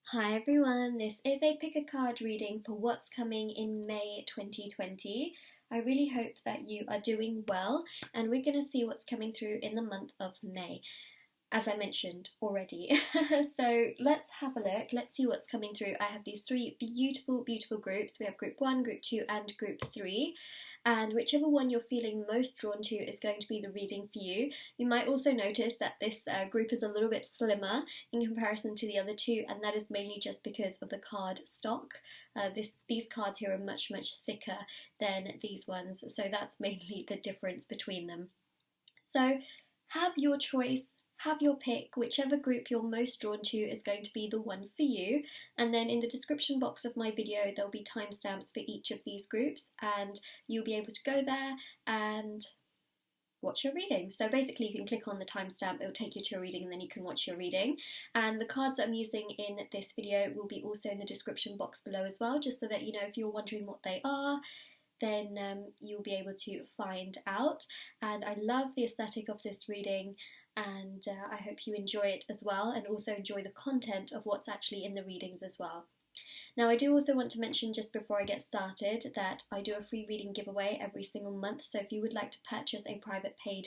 Hi everyone, this is a pick a card reading for what's coming in May 2020. I really hope that you are doing well, and we're going to see what's coming through in the month of May, as I mentioned already. So let's have a look, let's see what's coming through. I have these three beautiful groups. We have group 1, group 2 and group 3. And whichever one you're feeling most drawn to is going to be the reading for you. You might also notice that this group is a little bit slimmer in comparison to the other two, and that is mainly just because of the card stock. These cards here are much thicker than these ones, so that's mainly the difference between them. So have your choice. Have your pick, whichever group you're most drawn to is going to be the one for you, and then in the description box of my video there'll be timestamps for each of these groups and you'll be able to go there and watch your reading. So basically you can click on the timestamp, it'll take you to a reading and then you can watch your reading. And the cards that I'm using in this video will be also in the description box below as well, just so that you know if you're wondering what they are, then you'll be able to find out. And I love the aesthetic of this reading, and I hope you enjoy it as well, and also enjoy the content of what's actually in the readings as well. Now I do also want to mention just before I get started that I do a free reading giveaway every single month, so if you would like to purchase a private paid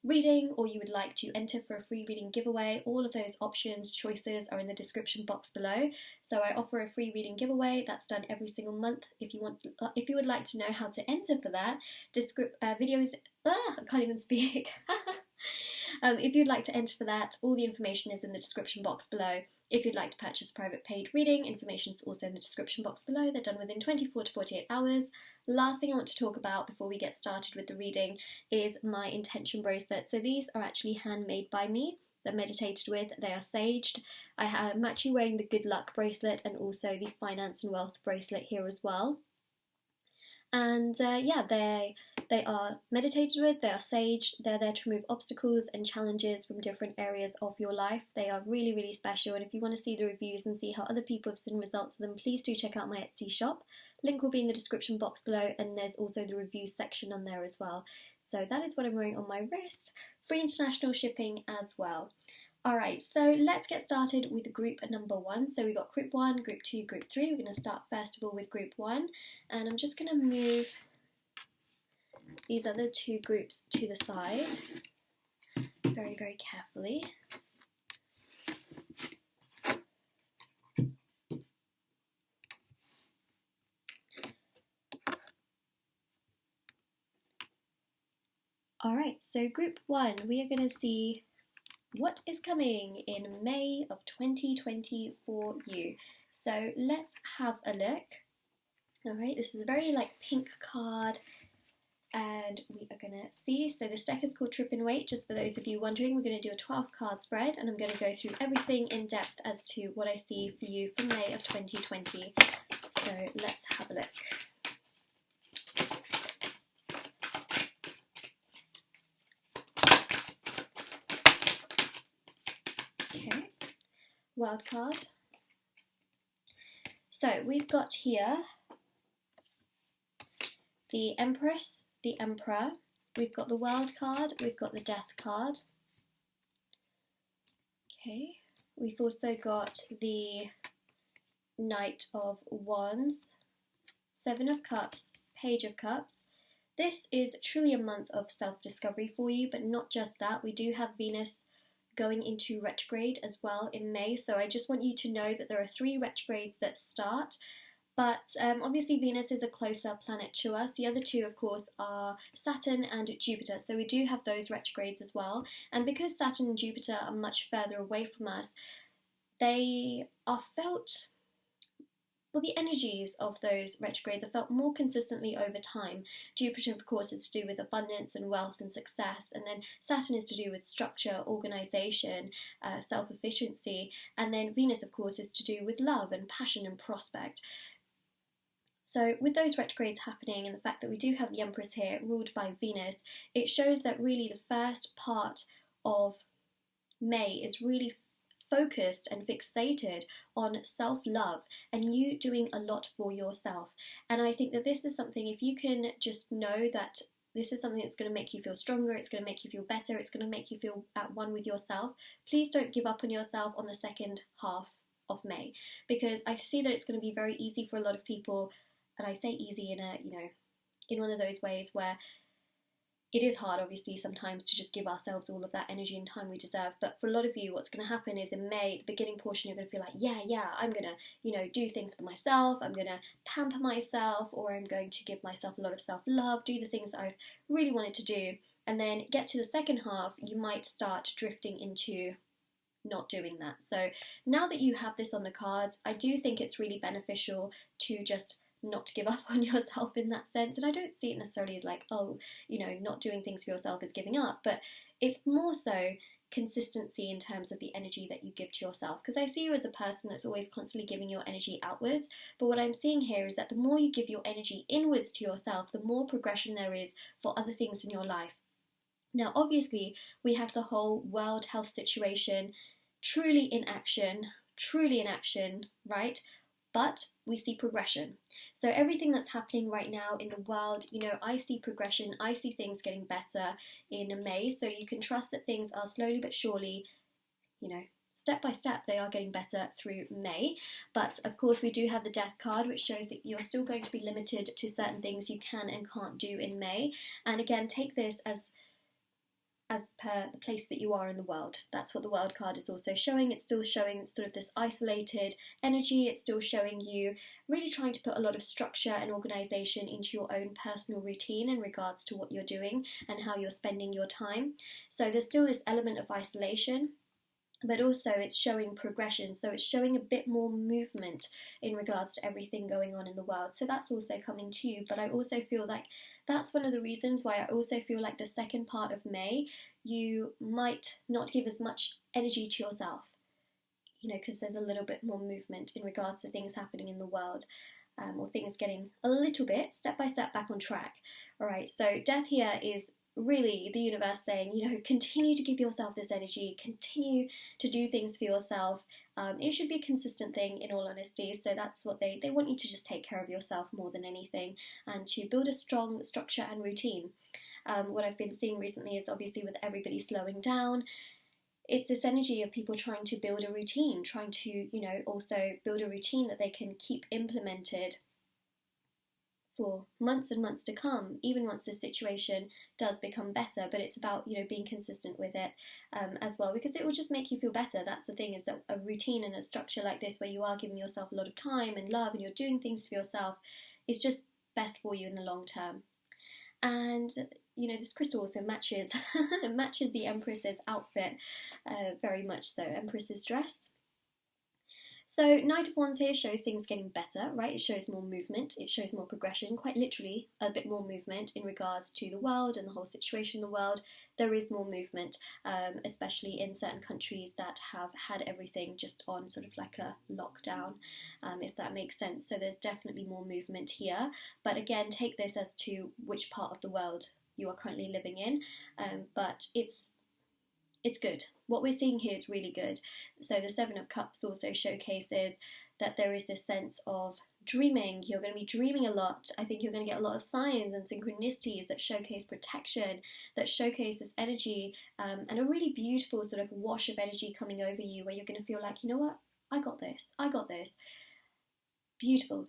reading or you would like to enter for a free reading giveaway, all of those options, choices are in the description box below. So I offer a free reading giveaway that's done every single month. If you would like to know how to enter for that, I can't even speak. If you'd like to enter for that, all the information is in the description box below. If you'd like to purchase a private paid reading, information is also in the description box below. They're done within 24 to 48 hours. Last thing I want to talk about before we get started with the reading is my intention bracelet. So these are actually handmade by me. They're meditated with, they are saged. I'm actually wearing the good luck bracelet and also the finance and wealth bracelet here as well. And yeah, they are meditated with, they are saged, they're there to remove obstacles and challenges from different areas of your life. They are really special, and if you want to see the reviews and see how other people have seen results of them, please do check out my Etsy shop. Link will be in the description box below, and there's also the reviews section on there as well. So that is what I'm wearing on my wrist. Free international shipping as well. Alright, so let's get started with group number 1. So we've got group 1, group 2, group 3. We're going to start first of all with group 1, and I'm just going to move these other two groups to the side very carefully. Alright, so group 1, we are going to see what is coming in May of 2020 for you. So let's have a look. Alright, this is a very pink card, and we are going to see, so this deck is called Trippin Waite, just for those of you wondering. We're going to do a 12 card spread, and I'm going to go through everything in depth as to what I see for you for May of 2020. So let's have a look. Okay, wild card. So we've got here the Empress, the Emperor, we've got the World card, we've got the Death card. Okay, we've also got the Knight of Wands, Seven of Cups, Page of Cups. This is truly a month of self-discovery for you, but not just that. We do have Venus going into retrograde as well in May, so I just want you to know that there are 3 retrogrades that start. But obviously Venus is a closer planet to us. The other 2, of course, are Saturn and Jupiter. So we do have those retrogrades as well. And because Saturn and Jupiter are much further away from us, they are felt, well, the energies of those retrogrades are felt more consistently over time. Jupiter, of course, is to do with abundance and wealth and success. And then Saturn is to do with structure, organisation, self-efficiency. And then Venus, of course, is to do with love and passion and prospect. So with those retrogrades happening and the fact that we do have the Empress here ruled by Venus, it shows that really the first part of May is really focused and fixated on self-love and you doing a lot for yourself. And I think that this is something, if you can just know that this is something that's going to make you feel stronger, it's going to make you feel better, it's going to make you feel at one with yourself, please don't give up on yourself on the second half of May, because I see that it's going to be very easy for a lot of people, and I say easy in a, in one of those ways where it is hard, obviously, sometimes to just give ourselves all of that energy and time we deserve. But for a lot of you, what's going to happen is in May, the beginning portion, you're going to feel like, yeah, I'm going to, do things for myself. I'm going to pamper myself, or I'm going to give myself a lot of self-love, do the things that I've really wanted to do. And then get to the second half, you might start drifting into not doing that. So now that you have this on the cards, I do think it's really beneficial to just not to give up on yourself in that sense. And I don't see it necessarily as like, not doing things for yourself is giving up, but it's more so consistency in terms of the energy that you give to yourself. Because I see you as a person that's always constantly giving your energy outwards, but what I'm seeing here is that the more you give your energy inwards to yourself, the more progression there is for other things in your life. Now, obviously, we have the whole world health situation truly in action, right? But we see progression. So everything that's happening right now in the world, I see progression, I see things getting better in May. So you can trust that things are slowly but surely, step by step, they are getting better through May. But of course, we do have the Death card, which shows that you're still going to be limited to certain things you can and can't do in May. And again, take this as per the place that you are in the world. That's what the World card is also showing. It's still showing sort of this isolated energy. It's still showing you really trying to put a lot of structure and organisation into your own personal routine in regards to what you're doing and how you're spending your time. So there's still this element of isolation, but also it's showing progression. So it's showing a bit more movement in regards to everything going on in the world. So that's also coming to you. But I also feel like that's one of the reasons why I also feel like the second part of May, you might not give as much energy to yourself, because there's a little bit more movement in regards to things happening in the world, or things getting a little bit step by step back on track. All right, so Death here is really the universe saying, continue to give yourself this energy, continue to do things for yourself. It should be a consistent thing, in all honesty. So that's what they want you to just take care of yourself more than anything, and to build a strong structure and routine. What I've been seeing recently is obviously with everybody slowing down, it's this energy of people trying to build a routine, trying to, also build a routine that they can keep implemented for months and months to come, even once this situation does become better. But it's about, being consistent with it as well, because it will just make you feel better. That's the thing, is that a routine and a structure like this, where you are giving yourself a lot of time and love and you're doing things for yourself, is just best for you in the long term. And this crystal also matches matches the Empress's outfit very much so, Empress's dress. So Knight of Wands here shows things getting better, right? It shows more movement, it shows more progression, quite literally a bit more movement in regards to the world and the whole situation in the world. There is more movement, especially in certain countries that have had everything just on sort of like a lockdown, if that makes sense. So there's definitely more movement here. But again, take this as to which part of the world you are currently living in. But it's good. What we're seeing here is really good. So the Seven of Cups also showcases that there is this sense of dreaming. You're going to be dreaming a lot. I think you're going to get a lot of signs and synchronicities that showcase protection, that showcase this energy, and a really beautiful sort of wash of energy coming over you, where you're going to feel like, you know what, I got this. Beautiful.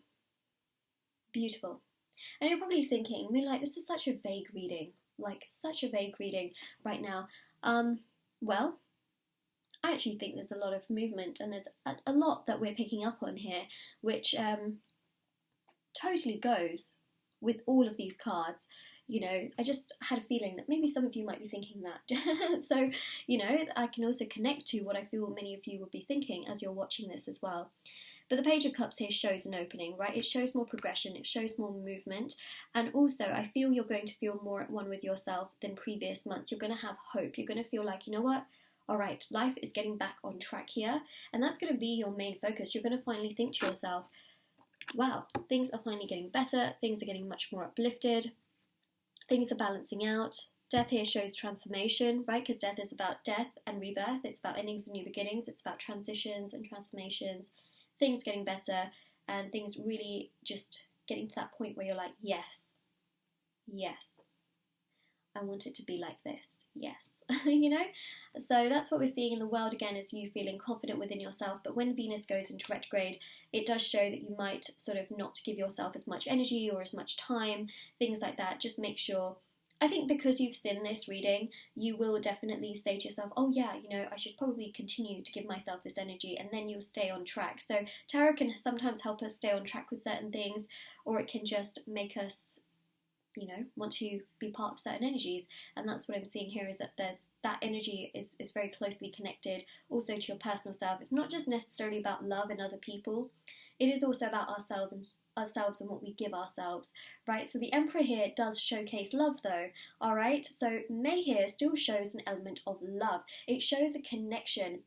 And you're probably thinking, Moonlight, this is such a vague reading, right now. Well, I actually think there's a lot of movement, and there's a lot that we're picking up on here, which totally goes with all of these cards. I just had a feeling that maybe some of you might be thinking that. So, I can also connect to what I feel many of you would be thinking as you're watching this as well. But the Page of Cups here shows an opening, right? It shows more progression, it shows more movement, and also I feel you're going to feel more at one with yourself than previous months. You're going to have hope. You're going to feel like, you know what? All right, life is getting back on track here, and that's going to be your main focus. You're going to finally think to yourself, wow, things are finally getting better, things are getting much more uplifted, things are balancing out. Death here shows transformation, right? Because death is about death and rebirth. It's about endings and new beginnings. It's about transitions and transformations. Things getting better, and things really just getting to that point where you're like, yes, I want it to be like this. Yes, you know? So that's what we're seeing in the world again, is you feeling confident within yourself. But when Venus goes into retrograde, it does show that you might sort of not give yourself as much energy or as much time, things like that. Just make sure. I think because you've seen this reading, you will definitely say to yourself, oh yeah, you know, I should probably continue to give myself this energy, and then you'll stay on track. So tarot can sometimes help us stay on track with certain things, or it can just make us, you know, want to be part of certain energies. And that's what I'm seeing here, is that there's that energy is very closely connected also to your personal self. It's not just necessarily about love and other people. It is also about ourselves and what we give ourselves, right? So the Emperor here does showcase love though, all right? So May here still shows an element of love. It shows a connection.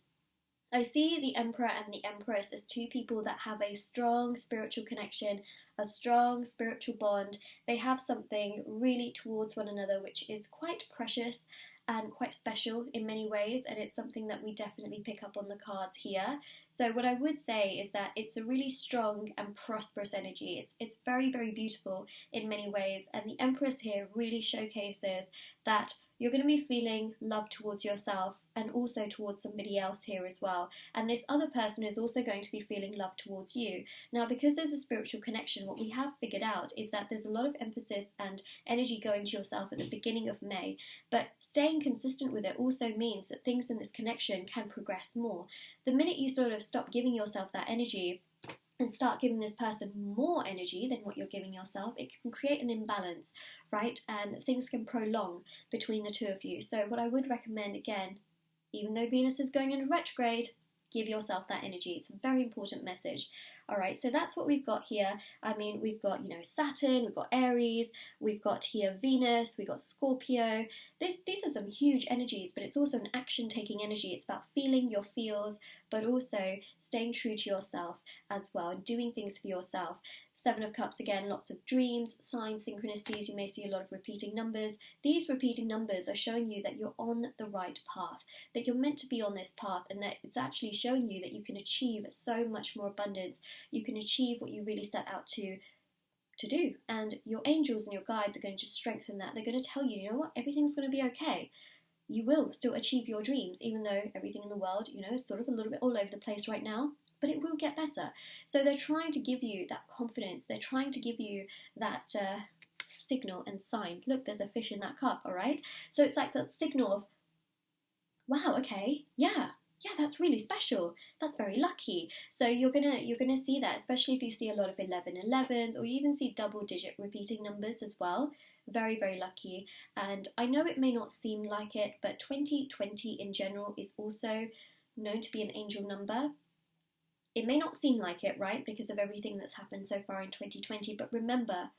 I see the Emperor and the Empress as two people that have a strong spiritual connection, a strong spiritual bond. They have something really towards one another which is quite precious and quite special in many ways, and it's something that we definitely pick up on the cards here. So what I would say is that it's a really strong and prosperous energy. It's very, very beautiful in many ways, and the Empress here really showcases that you're going to be feeling love towards yourself and also towards somebody else here as well. And this other person is also going to be feeling love towards you. Now, because there's a spiritual connection, what we have figured out is that there's a lot of emphasis and energy going to yourself at the beginning of May, but staying consistent with it also means that things in this connection can progress more. The minute you sort of stop giving yourself that energy and start giving this person more energy than what you're giving yourself, it can create an imbalance, right? And things can prolong between the two of you. So what I would recommend, again, even though Venus is going into retrograde, give yourself that energy. It's a very important message. All right, so that's what we've got here. I mean, we've got, you know, Saturn, we've got Aries, we've got here Venus, we've got Scorpio. These are some huge energies, but it's also an action-taking energy. It's about feeling your feels, but also staying true to yourself as well, and doing things for yourself. Seven of Cups, again, lots of dreams, signs, synchronicities. You may see a lot of repeating numbers. These repeating numbers are showing you that you're on the right path, that you're meant to be on this path, and that it's actually showing you that you can achieve so much more abundance. You can achieve what you really set out to do. And your angels and your guides are going to strengthen that. They're going to tell you, you know what, everything's going to be okay. You will still achieve your dreams, even though everything in the world, you know, is sort of a little bit all over the place right now. But it will get better. So they're trying to give you that confidence. They're trying to give you that signal and sign. Look, there's a fish in that cup, all right? So it's like that signal of, wow, okay, yeah, that's really special. That's very lucky. So you're gonna see that, especially if you see a lot of 1111s, or you even see double-digit repeating numbers as well. Very, very lucky. And I know it may not seem like it, but 2020 in general is also known to be an angel number. It may not seem like it, right, because of everything that's happened so far in 2020, but remember,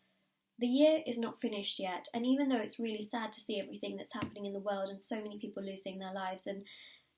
the year is not finished yet, and even though it's really sad to see everything that's happening in the world and so many people losing their lives, and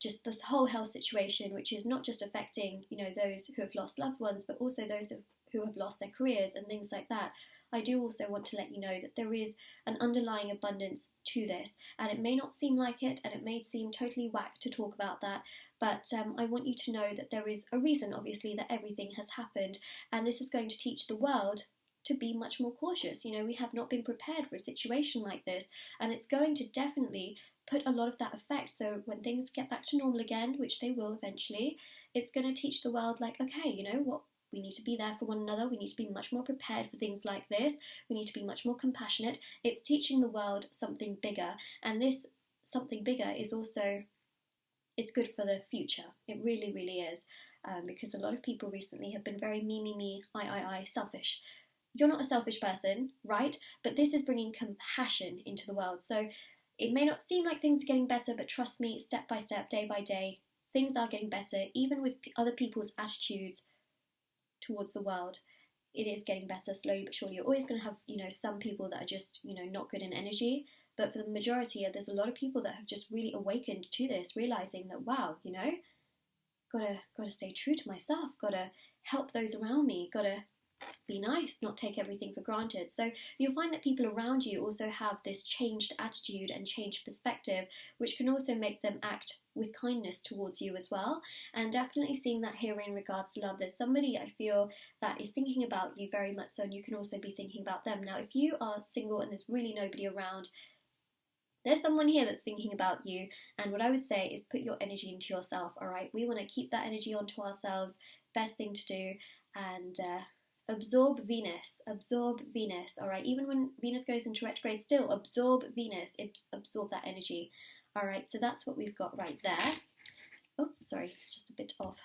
just this whole health situation, which is not just affecting, you know, those who have lost loved ones, but also those who have lost their careers and things like that, I do also want to let you know that there is an underlying abundance to this, and it may not seem like it, and it may seem totally whack to talk about that, but I want you to know that there is a reason, obviously, that everything has happened, and this is going to teach the world to be much more cautious. You know, we have not been prepared for a situation like this, and it's going to definitely put a lot of that effect. So when things get back to normal again, which they will eventually, it's going to teach the world, like, okay, you know what? We need to be there for one another. We need to be much more prepared for things like this. We need to be much more compassionate. It's teaching the world something bigger, and this something bigger is also, it's good for the future. It really, really is, because a lot of people recently have been very me, I, selfish. You're not a selfish person, right? But this is bringing compassion into the world. So it may not seem like things are getting better, but trust me, step by step, day by day, things are getting better, even with other people's attitudes towards the world. It is getting better slowly but surely. You're always going to have, you know, some people that are just, you know, not good in energy, but for the majority, there's a lot of people that have just really awakened to this, realizing that, wow, you know, gotta stay true to myself, gotta help those around me, gotta be nice, not take everything for granted. So you'll find that people around you also have this changed attitude and changed perspective, which can also make them act with kindness towards you as well. And definitely seeing that here in regards to love, there's somebody I feel that is thinking about you very much so, and you can also be thinking about them. Now, if you are single and there's really nobody around, There's someone here that's thinking about you, and what I would say is put your energy into yourself, all right? We want to keep that energy onto ourselves, best thing to do, and absorb Venus, all right? Even when Venus goes into retrograde, still absorb Venus, absorb that energy, all right? So that's what we've got right there. Oops, sorry, it's just a bit off.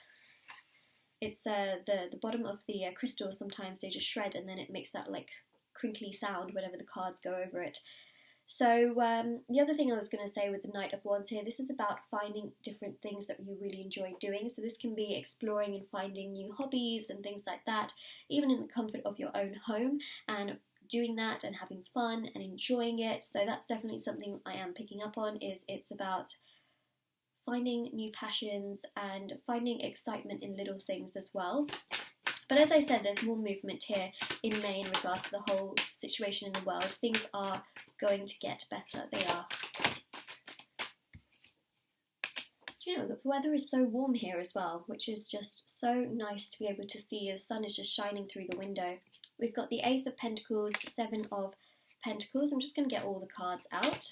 It's the bottom of the crystal, sometimes they just shred and then it makes that like crinkly sound whenever the cards go over it. So the other thing I was going to say with the Knight of Wands here, this is about finding different things that you really enjoy doing. So this can be exploring and finding new hobbies and things like that, even in the comfort of your own home, and doing that and having fun and enjoying it. So that's definitely something I am picking up on, is it's about finding new passions and finding excitement in little things as well. But as I said, there's more movement here in May in regards to the whole situation in the world. Things are going to get better. They are. Do you know, the weather is so warm here as well, which is just so nice to be able to see. The sun is just shining through the window. We've got the Ace of Pentacles, Seven of Pentacles. I'm just going to get all the cards out.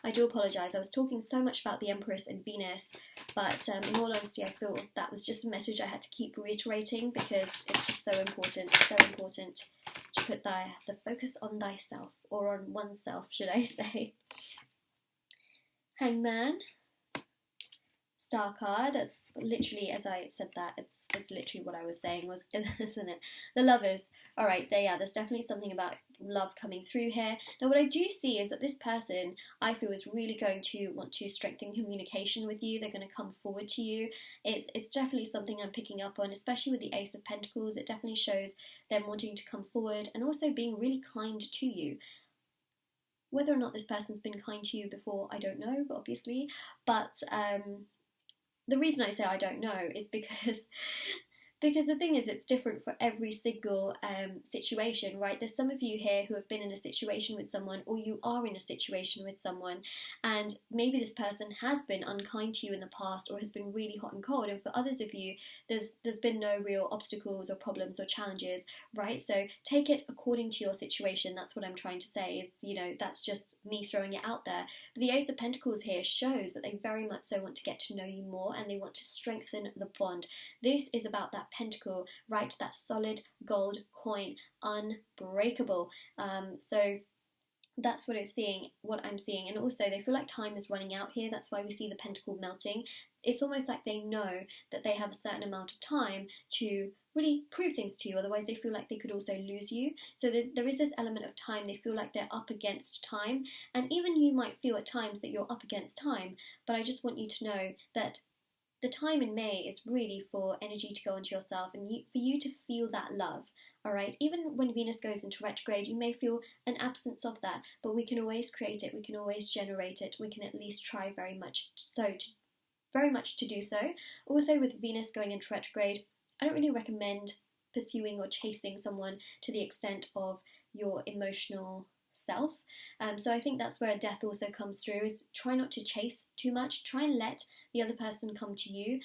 I do apologise, I was talking so much about the Empress and Venus, but in all honesty I feel that was just a message I had to keep reiterating, because it's just so important to put the focus on thyself, or on oneself should I say. Hangman, Star card, that's literally, as I said that, it's literally what I was saying, was, isn't it? The Lovers. Alright, there's definitely something about love coming through here. Now what I do see is that this person, I feel, is really going to want to strengthen communication with you. They're going to come forward to you. It's definitely something I'm picking up on, especially with the Ace of Pentacles. It definitely shows them wanting to come forward and also being really kind to you. Whether or not this person's been kind to you before, I don't know, obviously, but the reason I say I don't know is because the thing is, it's different for every single situation, right? There's some of you here who have been in a situation with someone, or you are in a situation with someone, and maybe this person has been unkind to you in the past, or has been really hot and cold, and for others of you, there's been no real obstacles or problems or challenges, right? So take it according to your situation. That's what I'm trying to say, is, you know, that's just me throwing it out there. But the Ace of Pentacles here shows that they very much so want to get to know you more, and they want to strengthen the bond. This is about that pentacle, right? That solid gold coin, unbreakable. So that's what I'm seeing. And also they feel like time is running out here. That's why we see the pentacle melting. It's almost like they know that they have a certain amount of time to really prove things to you, otherwise they feel like they could also lose you. So there is this element of time. They feel like they're up against time, and even you might feel at times that you're up against time, but I just want you to know that the time in May is really for energy to go into yourself, and for you to feel that love, all right? Even when Venus goes into retrograde, you may feel an absence of that, but we can always create it, we can always generate it, we can at least try very much to do so. Also, with Venus going into retrograde, I don't really recommend pursuing or chasing someone to the extent of your emotional self. So I think that's where death also comes through, is try not to chase too much. Try and let the other person come to you.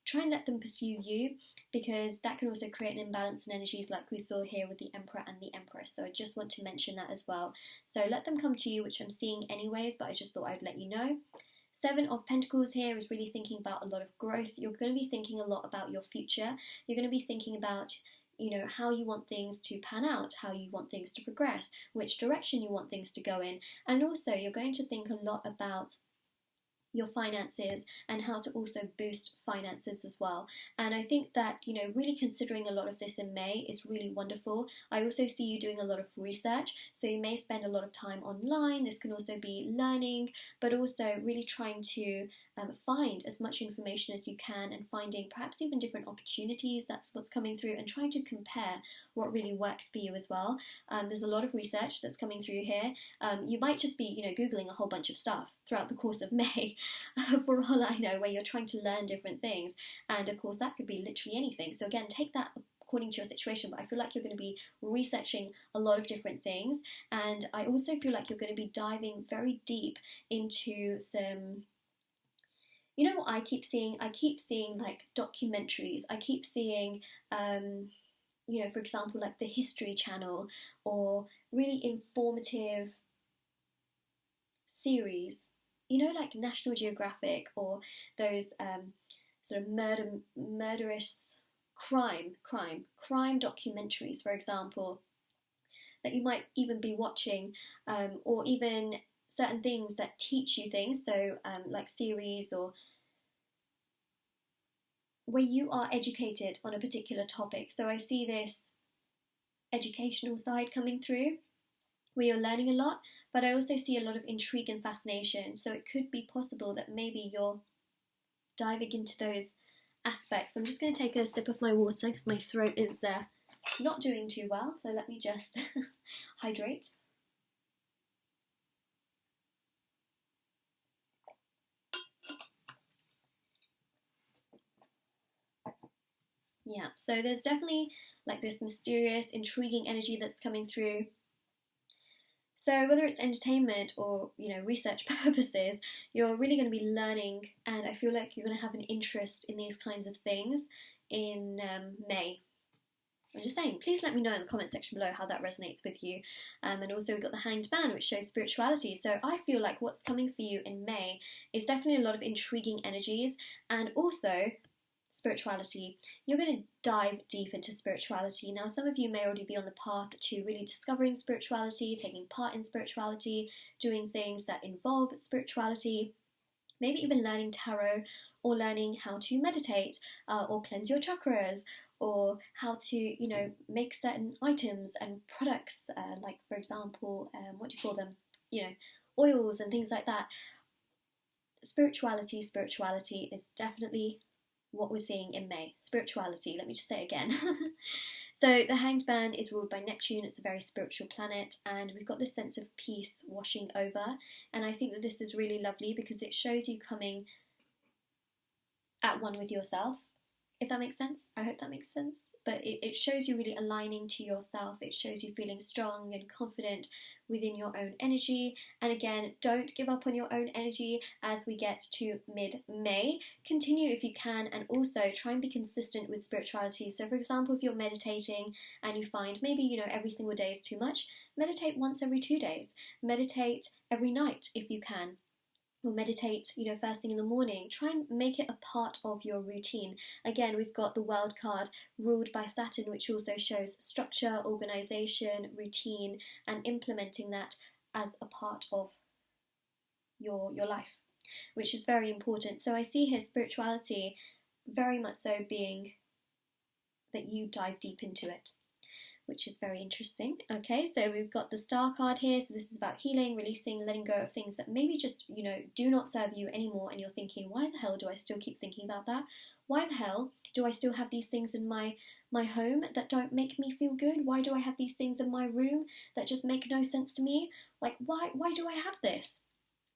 Try and let them pursue you, because that can also create an imbalance in energies like we saw here with the Emperor and the Empress. So I just want to mention that as well. So let them come to you, which I'm seeing anyways, but I just thought I'd let you know. Seven of Pentacles here is really thinking about a lot of growth. You're going to be thinking a lot about your future. You're going to be thinking about, you know, how you want things to pan out, how you want things to progress, which direction you want things to go in. And also you're going to think a lot about your finances and how to also boost finances as well. And I think that, you know, really considering a lot of this in May is really wonderful. I also see you doing a lot of research, so you may spend a lot of time online. This can also be learning, but also really trying to find as much information as you can, and finding perhaps even different opportunities. That's what's coming through, and trying to compare what really works for you as well. There's a lot of research that's coming through here. You might just be, you know, Googling a whole bunch of stuff throughout the course of May, for all I know, where you're trying to learn different things. And of course, that could be literally anything. So again, take that according to your situation, but I feel like you're going to be researching a lot of different things. And I also feel like you're going to be diving very deep into some, you know what I keep seeing? I keep seeing like documentaries. I keep seeing, you know, for example, like the History Channel, or really informative series, like National Geographic, or those sort of murderous crime documentaries, for example, that you might even be watching, or even certain things that teach you things, so like series, or where you are educated on a particular topic. So I see this educational side coming through, where you're learning a lot, but I also see a lot of intrigue and fascination. So it could be possible that maybe you're diving into those aspects. I'm just going to take a sip of my water because my throat is not doing too well, so let me just hydrate. Yeah, so there's definitely like this mysterious, intriguing energy that's coming through. So whether it's entertainment or, research purposes, you're really going to be learning, and I feel like you're going to have an interest in these kinds of things in May. I'm just saying, please let me know in the comment section below how that resonates with you. And also we've got the Hanged Man, which shows spirituality. So I feel like what's coming for you in May is definitely a lot of intriguing energies, and also spirituality. You're going to dive deep into spirituality. Now, some of you may already be on the path to really discovering spirituality, taking part in spirituality, doing things that involve spirituality, maybe even learning tarot, or learning how to meditate, or cleanse your chakras, or how to, make certain items and products, like, for example, what do you call them? Oils and things like that. Spirituality is definitely what we're seeing in May. Spirituality, let me just say it again. So the Hanged Man is ruled by Neptune. It's a very spiritual planet, and we've got this sense of peace washing over, and I think that this is really lovely because it shows you coming at one with yourself, if that makes sense. I hope that makes sense. But it shows you really aligning to yourself. It shows you feeling strong and confident within your own energy. And again, don't give up on your own energy as we get to mid-May. Continue if you can, and also try and be consistent with spirituality. So for example, if you're meditating and you find maybe, every single day is too much, meditate once every 2 days. Meditate every night if you can. Or meditate, first thing in the morning. Try and make it a part of your routine. Again, we've got the World card ruled by Saturn, which also shows structure, organisation, routine, and implementing that as a part of your life, which is very important. So I see here spirituality very much so being that you dive deep into it, which is very interesting. Okay, so we've got the Star card here. So this is about healing, releasing, letting go of things that maybe just, do not serve you anymore. And you're thinking, why the hell do I still keep thinking about that? Why the hell do I still have these things in my home that don't make me feel good? Why do I have these things in my room that just make no sense to me? Like, why do I have this?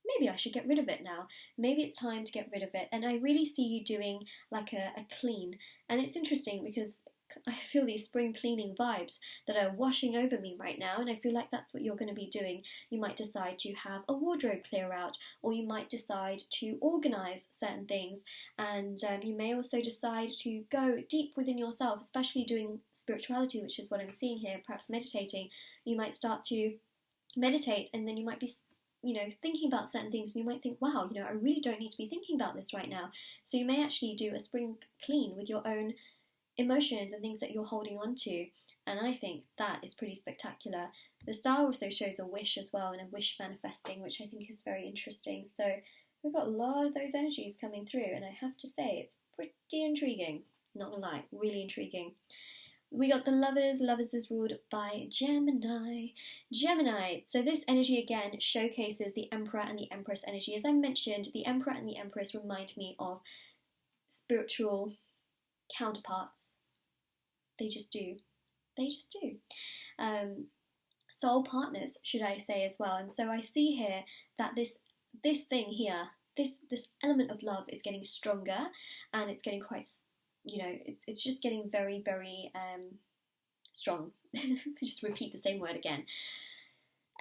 Maybe I should get rid of it now. Maybe it's time to get rid of it. And I really see you doing like a clean. And it's interesting because I feel these spring cleaning vibes that are washing over me right now, and I feel like that's what you're going to be doing. You might decide to have a wardrobe clear out, or you might decide to organise certain things, and you may also decide to go deep within yourself, especially doing spirituality, which is what I'm seeing here, perhaps meditating. You might start to meditate, and then you might be thinking about certain things, and you might think, wow, I really don't need to be thinking about this right now. So you may actually do a spring clean with your own emotions and things that you're holding on to, and I think that is pretty spectacular. The Star also shows a wish as well, and a wish manifesting, which I think is very interesting. So we've got a lot of those energies coming through, and I have to say it's pretty intriguing, not gonna lie, really intriguing. We got the Lovers. Lovers is ruled by Gemini. So this energy again showcases the Emperor and the Empress energy. As I mentioned, the Emperor and the Empress remind me of spiritual counterparts. They just do. Soul partners, should I say, as well. And so I see here that this thing here, this element of love is getting stronger, and it's getting quite, it's just getting very, very strong. Just repeat the same word again.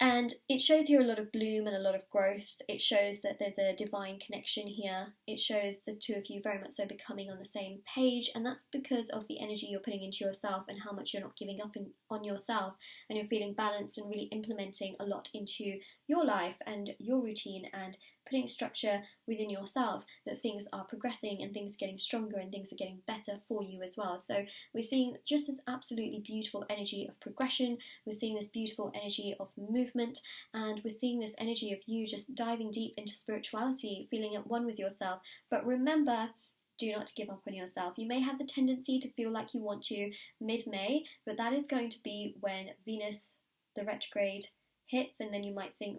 And it shows here a lot of bloom and a lot of growth. It shows that there's a divine connection here. It shows the two of you very much so becoming on the same page, and that's because of the energy you're putting into yourself and how much you're not giving up on yourself, and you're feeling balanced and really implementing a lot into your life and your routine and putting structure within yourself, that things are progressing and things are getting stronger and things are getting better for you as well. So we're seeing just this absolutely beautiful energy of progression. We're seeing this beautiful energy of movement, and we're seeing this energy of you just diving deep into spirituality, feeling at one with yourself. But remember, do not give up on yourself. You may have the tendency to feel like you want to mid-May, but that is going to be when Venus, the retrograde, hits, and then you might think,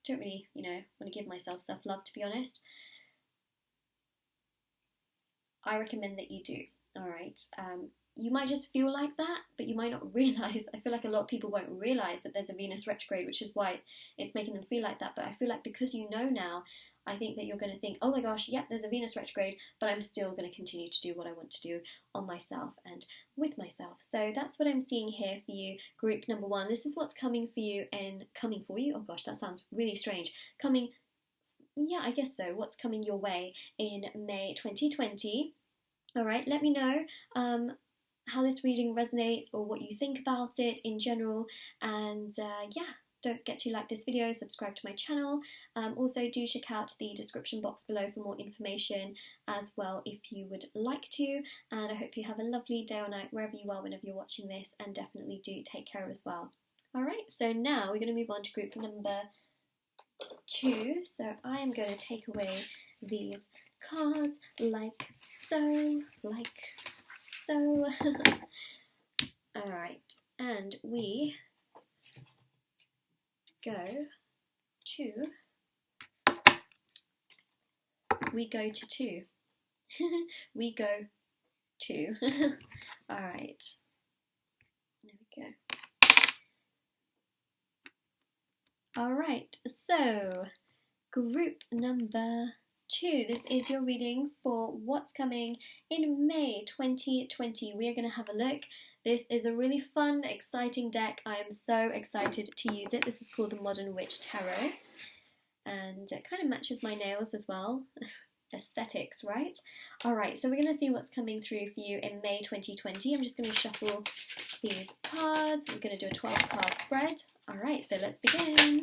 don't really, want to give myself self-love, to be honest. I recommend that you do, all right? You might just feel like that, but you might not realise. I feel like a lot of people won't realise that there's a Venus retrograde, which is why it's making them feel like that. But I feel like because you know now, I think that you're going to think, oh my gosh, yep, there's a Venus retrograde, but I'm still going to continue to do what I want to do on myself and with myself. So that's what I'm seeing here for you, group number 1. This is what's coming for you oh gosh, that sounds really strange. I guess so. What's coming your way in May 2020? All right, let me know how this reading resonates or what you think about it in general. And don't forget to like this video, subscribe to my channel. Also do check out the description box below for more information as well if you would like to. And I hope you have a lovely day or night wherever you are whenever you're watching this, and definitely do take care as well. Alright, so now we're going to move on to group number 2. So I am going to take away these cards like so. Alright, and we go to 2. We go to. Alright, there we go. Alright, so group number 2. This is your reading for what's coming in May 2020. We are going to have a look. This is a really fun, exciting deck. I am so excited to use it. This is called the Modern Witch Tarot, and it kind of matches my nails as well. Aesthetics, right? Alright, so we're going to see what's coming through for you in May 2020. I'm just going to shuffle these cards. We're going to do a 12-card spread. Alright, so let's begin.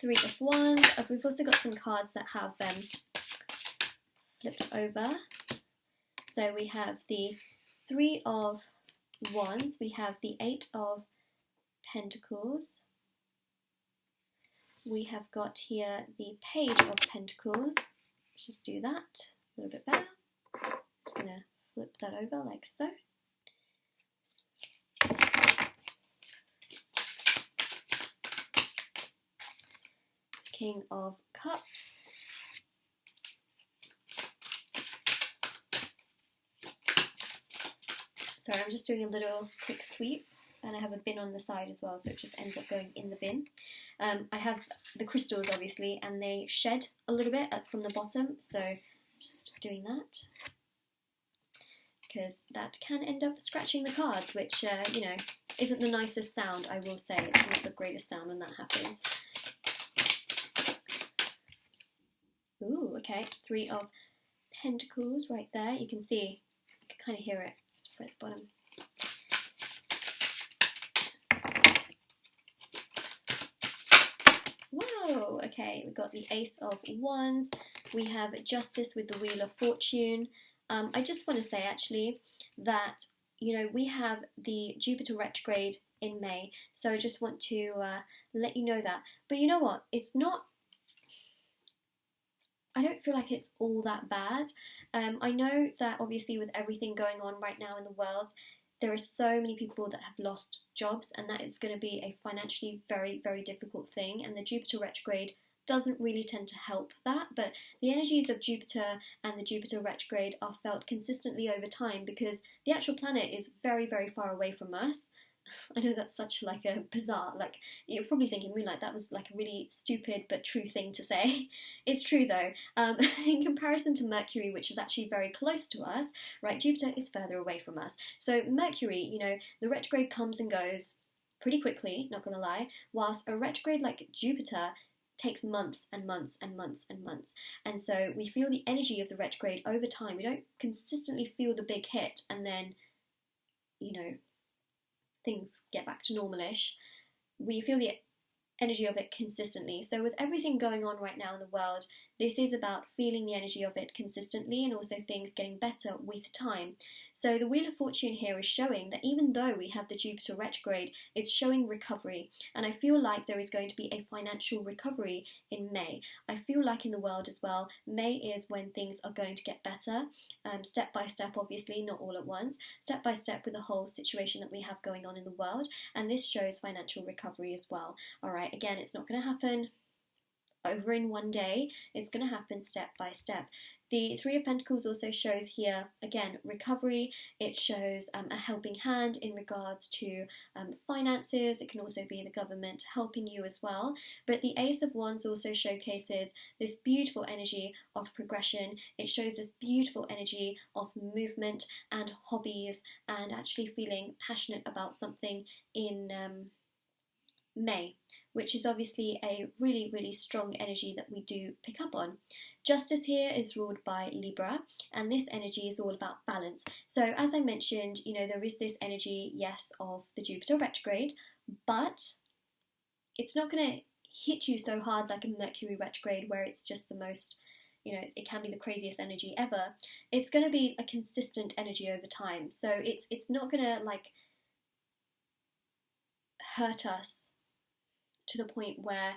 3 of Wands. We've also got some cards that have flipped over. So we have the 3 of Wands, we have the 8 of Pentacles, we have got here the Page of Pentacles. Let's just do that a little bit better. Just going to flip that over like so. King of Cups. Sorry, I'm just doing a little quick sweep, and I have a bin on the side as well, so it just ends up going in the bin. I have the crystals, obviously, and they shed a little bit from the bottom, so just doing that, because that can end up scratching the cards, which, isn't the nicest sound, I will say. It's not the greatest sound when that happens. Ooh, okay, 3 of Pentacles right there. You can see, you can kind of hear it. Spread the bottom. Whoa, okay, we've got the Ace of Wands. We have Justice with the Wheel of Fortune. I just want to say, actually, that, we have the Jupiter retrograde in May, so I just want to let you know that. But you know what? I don't feel like it's all that bad. I know that obviously with everything going on right now in the world, there are so many people that have lost jobs, and that it's going to be a financially very, very difficult thing. And the Jupiter retrograde doesn't really tend to help that, but the energies of Jupiter and the Jupiter retrograde are felt consistently over time because the actual planet is very, very far away from us. I know that's such like a bizarre, like you're probably thinking, Moonlight, that was like a really stupid but true thing to say. It's true though. In comparison to Mercury, which is actually very close to us, right, Jupiter is further away from us. So Mercury, the retrograde comes and goes, pretty quickly, not gonna lie, whilst a retrograde like Jupiter takes months and months and months and months. And so we feel the energy of the retrograde over time. We don't consistently feel the big hit and then, you know, things get back to normalish. We feel the energy of it consistently. So with everything going on right now in the world, this is about feeling the energy of it consistently and also things getting better with time. So the Wheel of Fortune here is showing that even though we have the Jupiter retrograde, it's showing recovery. And I feel like there is going to be a financial recovery in May. I feel like in the world as well, May is when things are going to get better, step by step, obviously, not all at once, step by step with the whole situation that we have going on in the world. And this shows financial recovery as well. All right, again, it's not going to happen over in one day. It's going to happen step by step. The Three of Pentacles also shows here, again, recovery. It shows a helping hand in regards to finances. It can also be the government helping you as well. But the Ace of Wands also showcases this beautiful energy of progression. It shows this beautiful energy of movement and hobbies and actually feeling passionate about something in May, which is obviously a really, really strong energy that we do pick up on. Justice here is ruled by Libra, and this energy is all about balance. So as I mentioned, you know, there is this energy, yes, of the Jupiter retrograde, but it's not going to hit you so hard like a Mercury retrograde where it's just the most, you know, it can be the craziest energy ever. It's going to be a consistent energy over time. So it's not going to like hurt us to the point where,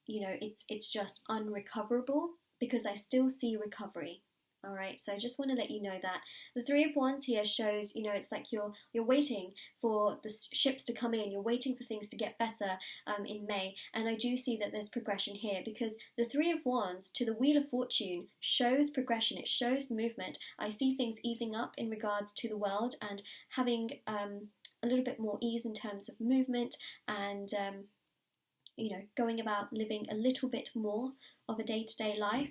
you know, it's just unrecoverable, because I still see recovery. All right, so I just want to let you know that the Three of Wands here shows, you know, it's like you're waiting for the ships to come in, you're waiting for things to get better in May, and I do see that there's progression here, because the Three of Wands to the Wheel of Fortune shows progression, it shows movement. I see things easing up in regards to the world and having a little bit more ease in terms of movement and you know, going about living a little bit more of a day-to-day life.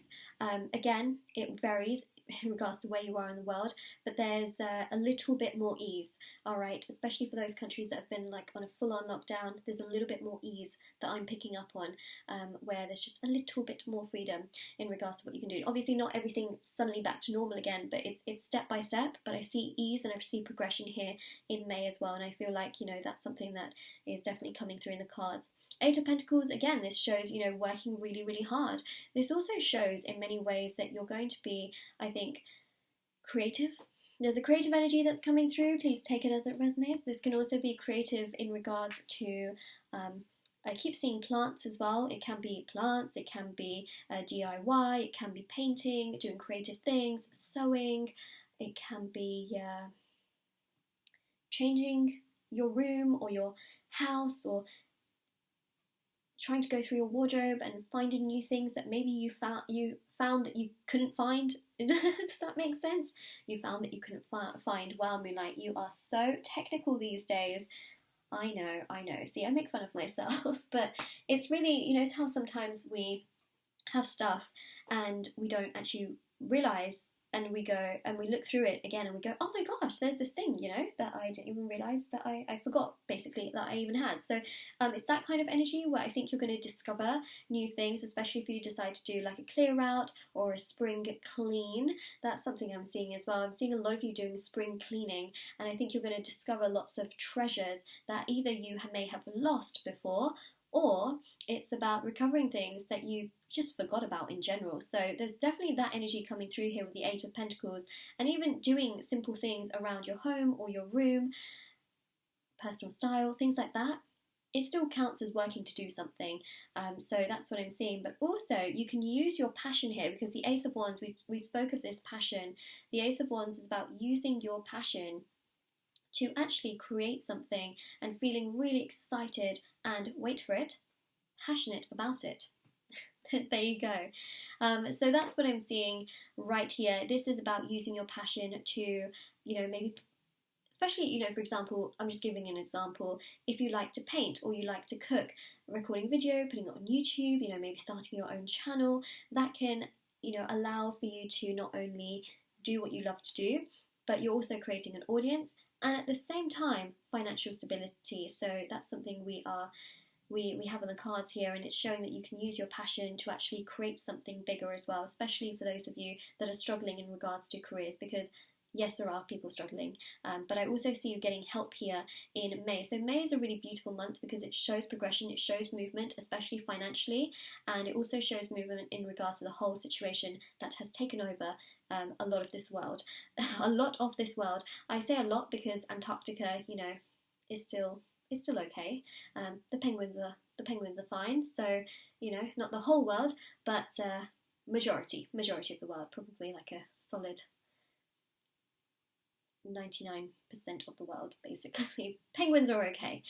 Again, it varies in regards to where you are in the world, but there's a little bit more ease, all right, especially for those countries that have been like on a full-on lockdown. There's a little bit more ease that I'm picking up on, where there's just a little bit more freedom in regards to what you can do. Obviously not everything suddenly back to normal again, but it's step by step, but I see ease and I see progression here in May as well, and I feel like, you know, that's something that is definitely coming through in the cards. Eight of Pentacles, again, this shows, you know, working really, really hard. This also shows in many ways that you're going to be, I think, creative. There's a creative energy that's coming through. Please take it as it resonates. This can also be creative in regards to, I keep seeing plants as well. It can be plants, it can be DIY, it can be painting, doing creative things, sewing, it can be changing your room or your house, or trying to go through your wardrobe and finding new things that maybe you found that you couldn't find. Does that make sense? You found that you couldn't find. Wow, Moonlight, you are so technical these days. I know. See, I make fun of myself, but it's really, you know, it's how sometimes we have stuff and we don't actually realise, and we go and we look through it again and we go, oh my gosh, there's this thing, you know, that I didn't even realise that I forgot, basically, that I even had. So it's that kind of energy where I think you're going to discover new things, especially if you decide to do like a clear out or a spring clean. That's something I'm seeing as well. I'm seeing a lot of you doing spring cleaning, and I think you're going to discover lots of treasures that either you may have lost before, or it's about recovering things that you just forgot about in general. So there's definitely that energy coming through here with the Eight of Pentacles, and even doing simple things around your home or your room, personal style, things like that. It still counts as working to do something. So that's what I'm seeing. But also you can use your passion here, because the Ace of Wands, we spoke of this passion. The Ace of Wands is about using your passion to actually create something and feeling really excited and, wait for it, passionate about it. There you go. So that's what I'm seeing right here. This is about using your passion to, you know, maybe, especially, you know, for example, I'm just giving an example. If you like to paint or you like to cook, recording video, putting it on YouTube, you know, maybe starting your own channel, that can, you know, allow for you to not only do what you love to do, but you're also creating an audience and at the same time financial stability. So that's something we have on the cards here, and it's showing that you can use your passion to actually create something bigger as well, especially for those of you that are struggling in regards to careers, because yes, there are people struggling, but I also see you getting help here in May. So May is a really beautiful month because it shows progression, it shows movement, especially financially, and it also shows movement in regards to the whole situation that has taken over a lot of this world. A lot of this world. I say a lot because Antarctica, is still okay. The penguins are fine. So not the whole world, but majority of the world, probably like a solid 99% of the world, basically. Penguins are okay,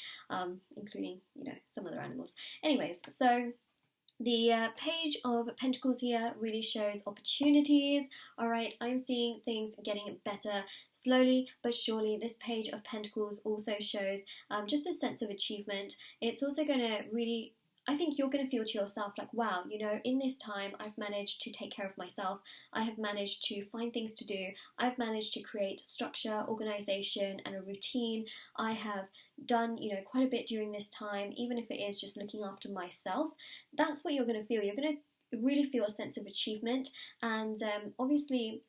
including, some other animals. Anyways, so the Page of Pentacles here really shows opportunities. All right, I'm seeing things getting better slowly but surely. This Page of Pentacles also shows just a sense of achievement. It's also going to really, I think you're going to feel to yourself like, wow, in this time I've managed to take care of myself. I have managed to find things to do. I've managed to create structure, organization, and a routine. I have done, quite a bit during this time, even if it is just looking after myself. That's what you're going to feel. You're going to really feel a sense of achievement. And obviously,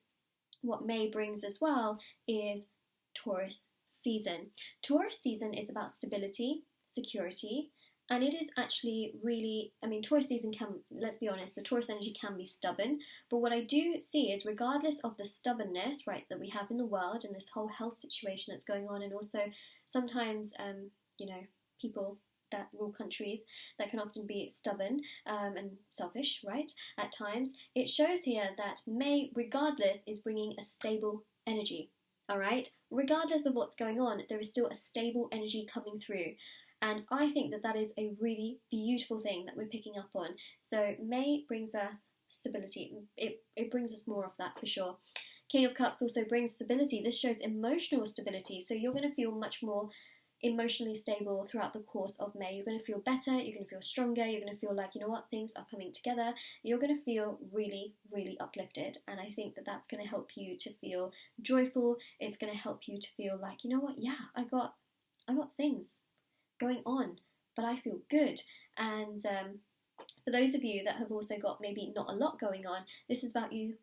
what May brings as well is Taurus season. Taurus season is about stability, security, and it is actually really, Taurus season can, let's be honest, the Taurus energy can be stubborn. But what I do see is, regardless of the stubbornness, right, that we have in the world and this whole health situation that's going on, and also sometimes, people that rule countries that can often be stubborn and selfish, right, at times, it shows here that May, regardless, is bringing a stable energy. All right? Regardless of what's going on, there is still a stable energy coming through. And I think that is a really beautiful thing that we're picking up on. So May brings us stability. It brings us more of that for sure. King of Cups also brings stability. This shows emotional stability. So you're going to feel much more emotionally stable throughout the course of May. You're going to feel better. You're going to feel stronger. You're going to feel like, things are coming together. You're going to feel really, really uplifted. And I think that that's going to help you to feel joyful. It's going to help you to feel like, yeah, I got things going on, but I feel good. And for those of you that have also got maybe not a lot going on, this is about you,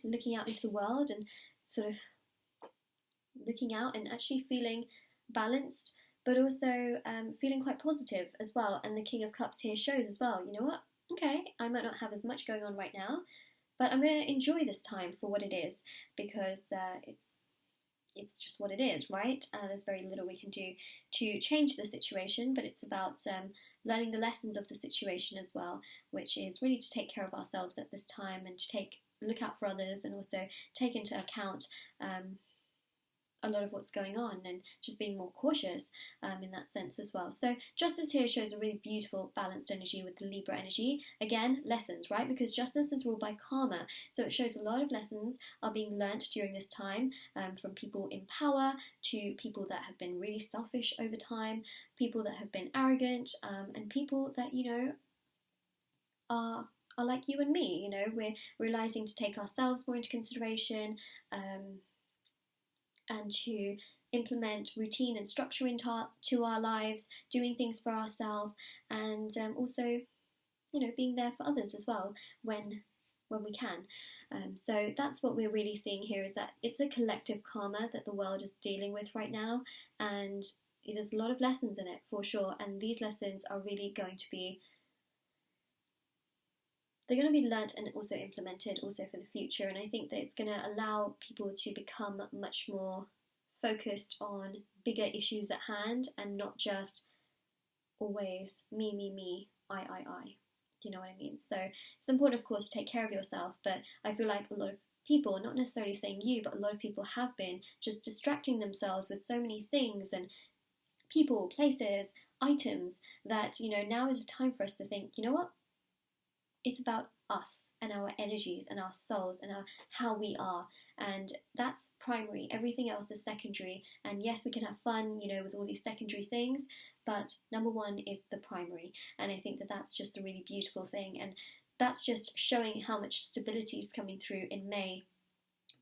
looking out into the world and sort of looking out and actually feeling balanced, but also feeling quite positive as well. And the King of Cups here shows as well, okay, I might not have as much going on right now, but I'm going to enjoy this time for what it is, because it's just what it is, right? There's very little we can do to change the situation, but it's about learning the lessons of the situation as well, which is really to take care of ourselves at this time and to look out for others, and also take into account a lot of what's going on, and just being more cautious in that sense as well. So Justice here shows a really beautiful balanced energy with the Libra energy. Again, lessons, right? Because Justice is ruled by karma, so it shows a lot of lessons are being learnt during this time, from people in power to people that have been really selfish over time, people that have been arrogant, and people that are like you and me. We're realizing to take ourselves more into consideration, and to implement routine and structure into our lives, doing things for ourselves, and also, being there for others as well when we can. So that's what we're really seeing here, is that it's a collective karma that the world is dealing with right now, and there's a lot of lessons in it for sure, and these lessons are really going to be learnt and also implemented also for the future. And I think that it's going to allow people to become much more focused on bigger issues at hand, and not just always me, I. Do you know what I mean? So it's important, of course, to take care of yourself, but I feel like a lot of people, not necessarily saying you, but a lot of people have been just distracting themselves with so many things and people, places, items, that, now is the time for us to think, what? It's about us and our energies and our souls and how we are, and that's primary. Everything else is secondary, and yes, we can have fun, with all these secondary things, but number one is the primary. And I think that that's just a really beautiful thing, and that's just showing how much stability is coming through in May,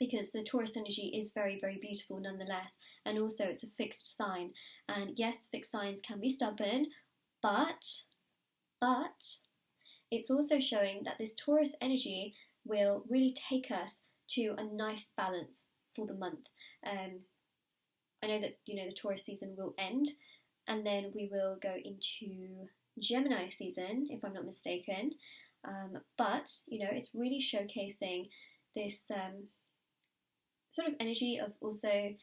because the Taurus energy is very, very beautiful nonetheless, and also it's a fixed sign. And yes, fixed signs can be stubborn, but it's also showing that this Taurus energy will really take us to a nice balance for the month. I know that, you know, the Taurus season will end, and then we will go into Gemini season, if I'm not mistaken. But, you know, it's really showcasing this sort of energy of also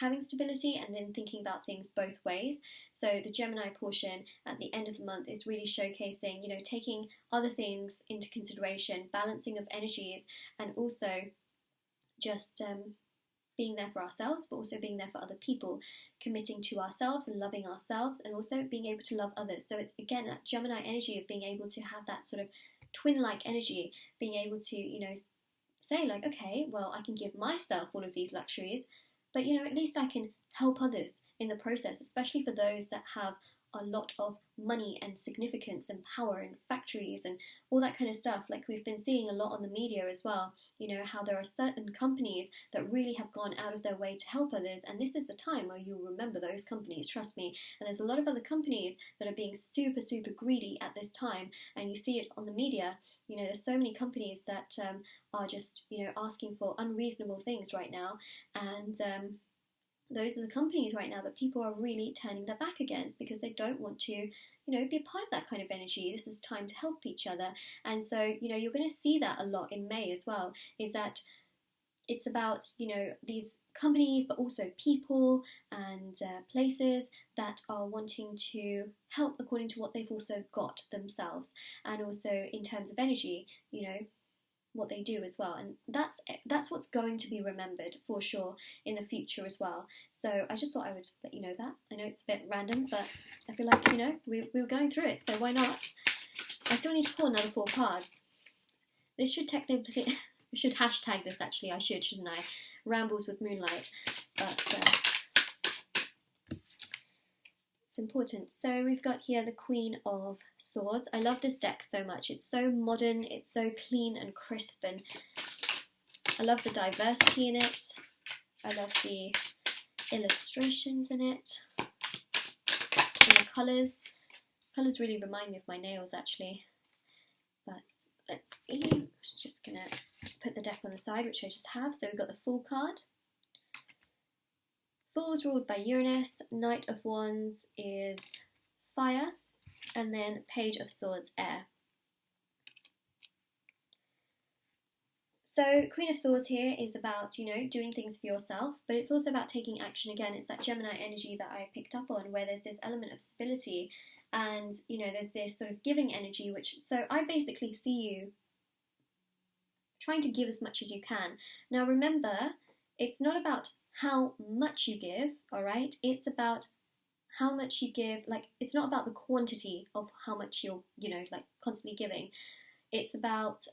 having stability and then thinking about things both ways. So the Gemini portion at the end of the month is really showcasing, you know, taking other things into consideration, balancing of energies, and also just being there for ourselves, but also being there for other people, committing to ourselves and loving ourselves, and also being able to love others. So it's, again, that Gemini energy of being able to have that sort of twin-like energy, being able to, you know, say like, okay, well, I can give myself all of these luxuries, but, you know, at least I can help others in the process, especially for those that have a lot of money and significance and power and factories and all that kind of stuff. Like we've been seeing a lot on the media as well, you know, how there are certain companies that really have gone out of their way to help others, and this is the time where you'll remember those companies, trust me. And there's a lot of other companies that are being super, super greedy at this time, and you see it on the media. You know, there's so many companies that are just, you know, asking for unreasonable things right now, and those are the companies right now that people are really turning their back against because they don't want to, you know, be a part of that kind of energy. This is time to help each other. And so, you know, you're going to see that a lot in May as well, is that it's about, you know, these companies, but also people and places that are wanting to help according to what they've also got themselves, and also in terms of energy, you know, what they do as well. And that's what's going to be remembered for sure in the future as well. So I just thought I would let you know that. I know it's a bit random, but I feel like, you know, we were going through it, so why not? I still need to pull another 4 cards. This should technically, we should hashtag this actually, I should, shouldn't I? Rambles with Moonlight, but it's important. So we've got here the Queen of Swords. I love this deck so much. It's so modern, it's so clean and crisp, and I love the diversity in it. I love the illustrations in it, and the colours. Colours really remind me of my nails actually. But let's see. I'm just gonna put the deck on the side, which I just have. So we've got the Fool card. Fool's ruled by Uranus, Knight of Wands is fire, and then Page of Swords, air. So Queen of Swords here is about, you know, doing things for yourself, but it's also about taking action. Again, it's that Gemini energy that I picked up on, where there's this element of stability, and, you know, there's this sort of giving energy, which, so I basically see you trying to give as much as you can. Now remember, it's not about how much you give, all right? It's about how much you give. Like, it's not about the quantity of how much you're, you know, like constantly giving. It's about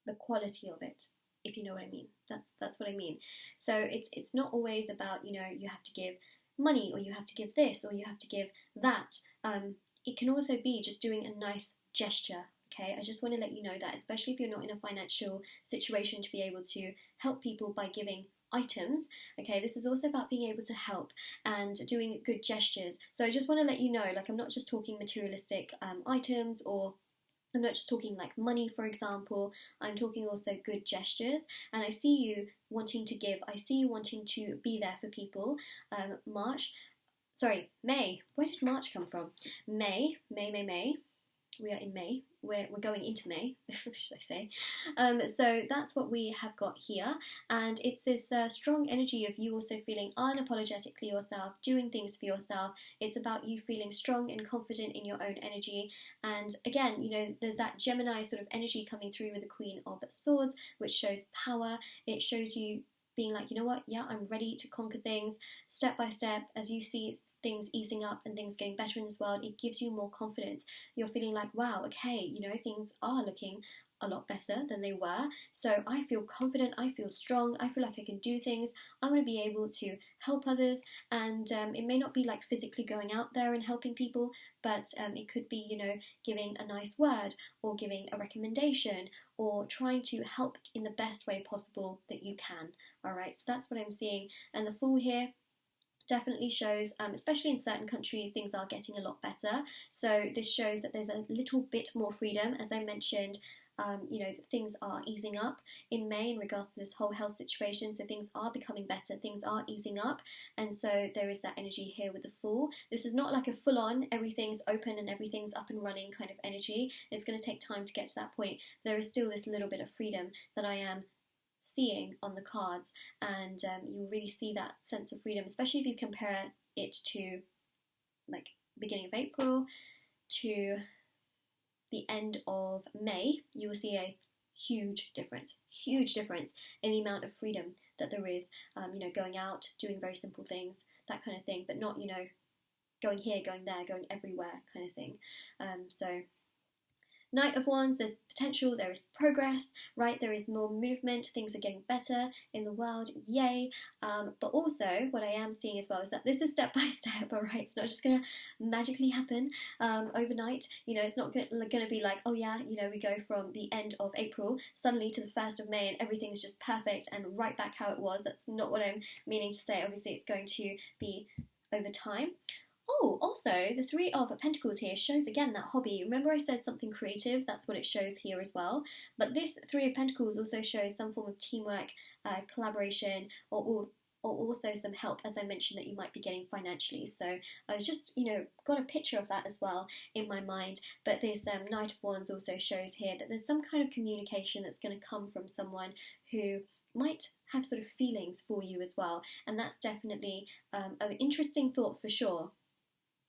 the quality of it, if you know what I mean. That's what I mean. So it's not always about, you know, you have to give money, or you have to give this, or you have to give that. It can also be just doing a nice gesture. Okay, I just want to let you know that, especially if you're not in a financial situation to be able to help people by giving items. Okay, this is also about being able to help and doing good gestures. So I just want to let you know, like, I'm not just talking materialistic items, or I'm not just talking like money, for example. I'm talking also good gestures, and I see you wanting to give. I see you wanting to be there for people. May. Where did March come from? May. We are in May. We're going into May, should I say. So that's what we have got here. And it's this strong energy of you also feeling unapologetically yourself, doing things for yourself. It's about you feeling strong and confident in your own energy. And again, you know, there's that Gemini sort of energy coming through with the Queen of Swords, which shows power. It shows you being like, you know what, yeah, I'm ready to conquer things step by step. As you see things easing up and things getting better in this world, it gives you more confidence. You're feeling like, wow, okay, you know, things are looking a lot better than they were. So I feel confident, I feel strong, I feel like I can do things. I'm going to be able to help others, and it may not be like physically going out there and helping people, but it could be, you know, giving a nice word or giving a recommendation or trying to help in the best way possible that you can. All right, so that's what I'm seeing. And the Fool here definitely shows, especially in certain countries, things are getting a lot better. So this shows that there's a little bit more freedom. As I mentioned, you know, things are easing up in May in regards to this whole health situation. So things are becoming better, things are easing up. And so there is that energy here with the Fool. This is not like a full-on, everything's open and everything's up and running kind of energy. It's going to take time to get to that point. There is still this little bit of freedom that I am seeing on the cards, and you'll really see that sense of freedom, especially if you compare it to like beginning of April to the end of May. You will see a huge difference in the amount of freedom that there is, you know, going out, doing very simple things, that kind of thing, but not, you know, going here, going there, going everywhere kind of thing. So Knight of Wands, there's potential, there is progress, right? There is more movement, things are getting better in the world, yay. But also, what I am seeing as well is that this is step by step, all right? It's not just going to magically happen overnight. You know, it's not going to be like, oh yeah, you know, we go from the end of April suddenly to the 1st of May and everything's just perfect and right back how it was. That's not what I'm meaning to say. Obviously, it's going to be over time. Oh, also, the Three of Pentacles here shows again that hobby. Remember I said something creative? That's what it shows here as well. But this Three of Pentacles also shows some form of teamwork, collaboration, or also some help, as I mentioned, that you might be getting financially. So I was just, you know, got a picture of that as well in my mind. But this Knight of Wands also shows here that there's some kind of communication that's going to come from someone who might have sort of feelings for you as well. And that's definitely an interesting thought for sure.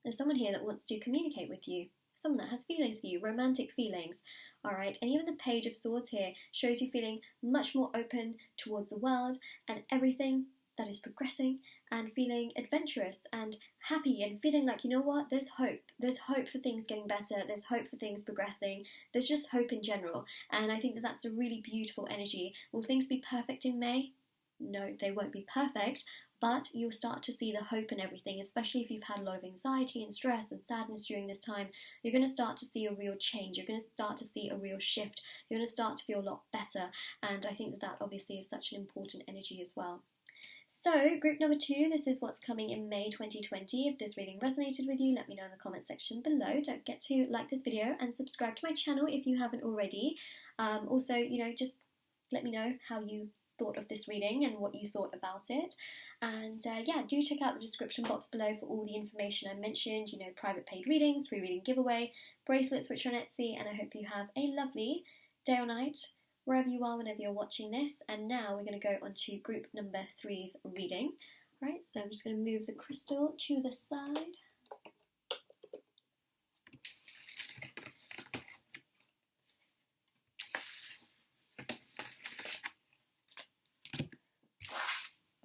There's someone here that wants to communicate with you, someone that has feelings for you, romantic feelings, all right? And even the Page of Swords here shows you feeling much more open towards the world and everything that is progressing, and feeling adventurous and happy and feeling like, you know what, there's hope. There's hope for things getting better. There's hope for things progressing. There's just hope in general. And I think that that's a really beautiful energy. Will things be perfect in May? No, they won't be perfect. But you'll start to see the hope in everything, especially if you've had a lot of anxiety and stress and sadness during this time. You're going to start to see a real change. You're going to start to see a real shift. You're going to start to feel a lot better. And I think that that obviously is such an important energy as well. So, group number 2, this is what's coming in May 2020. If this reading resonated with you, let me know in the comment section below. Don't forget to like this video and subscribe to my channel if you haven't already. Also, you know, just let me know how you thought of this reading and what you thought about it. And yeah, do check out the description box below for all the information I mentioned, you know, private paid readings, free reading giveaway, bracelets which are on Etsy, and I hope you have a lovely day or night wherever you are whenever you're watching this. And now we're going to go on to group number 3's reading. Alright, so I'm just going to move the crystal to the side.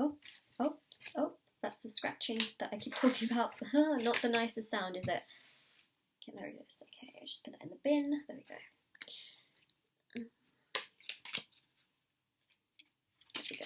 Oops, that's a scratching that I keep talking about. Not the nicest sound, is it? Okay, there it is. Okay, I'll just put that in the bin. There we go. There we go.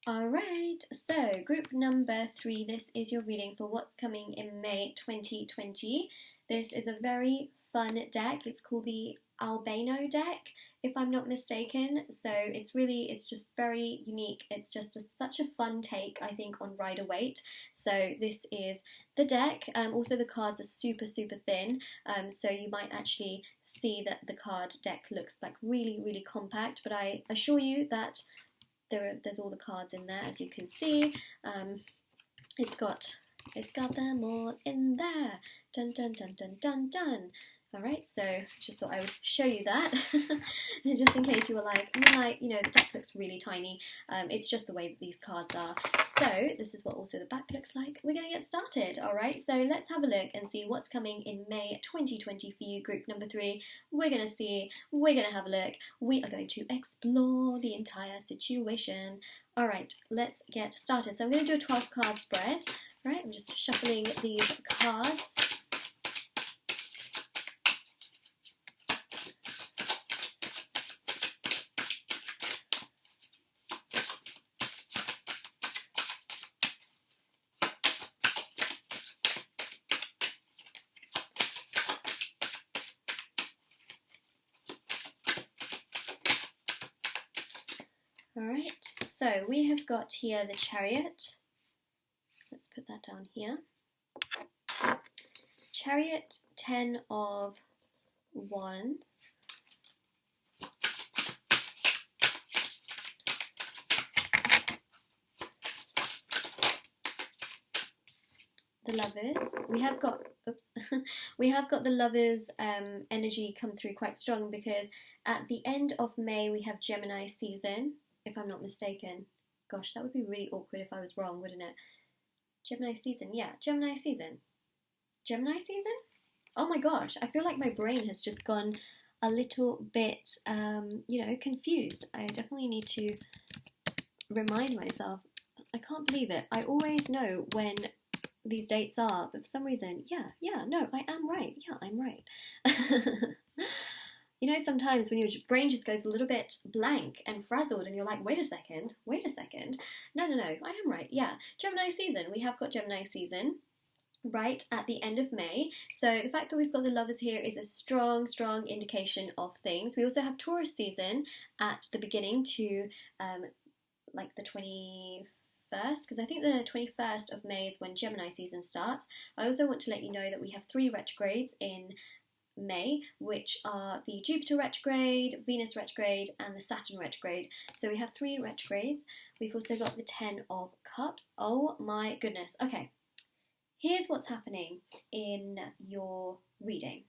Alright, so group number 3, this is your reading for what's coming in May 2020. This is a very fun deck. It's called the Albano deck, if I'm not mistaken. So it's just very unique. It's just such a fun take, I think, on Waite. So this is the deck. Also the cards are super thin, so you might actually see that the card deck looks like really compact, but I assure you that there's all the cards in there, as you can see. It's got them all in there. Dun dun dun dun dun dun. Alright, so just thought I would show you that, just in case you were like, you know, the deck looks really tiny. It's just the way that these cards are. So this is what also the back looks like. We're going to get started, alright? So let's have a look and see what's coming in May 2020 for you, group number 3. We're going to see, we're going to have a look, we are going to explore the entire situation. Alright, let's get started. So I'm going to do a 12 card spread. Right, I'm just shuffling these cards. Alright, so we have got here the Chariot. Let's put that down here. Chariot, 10 of Wands. The Lovers. We have got, we have got the Lovers energy come through quite strong, because at the end of May we have Gemini season, if I'm not mistaken. Gosh, that would be really awkward if I was wrong, wouldn't it? Gemini season, yeah, Gemini season. Gemini season? Oh my gosh, I feel like my brain has just gone a little bit, you know, confused. I definitely need to remind myself. I can't believe it. I always know when these dates are, but for some reason, no, I am right. Yeah, I'm right. You know, sometimes when your brain just goes a little bit blank and frazzled and you're like, wait a second. No, I am right. Yeah, Gemini season. We have got Gemini season right at the end of May. So the fact that we've got the Lovers here is a strong indication of things. We also have Taurus season at the beginning to like the 21st, because I think the 21st of May is when Gemini season starts. I also want to let you know that we have 3 retrogrades in May, which are the Jupiter retrograde, Venus retrograde, and the Saturn retrograde. So we have 3 retrogrades. We've also got the 10 of Cups. Oh my goodness. Okay, here's what's happening in your reading.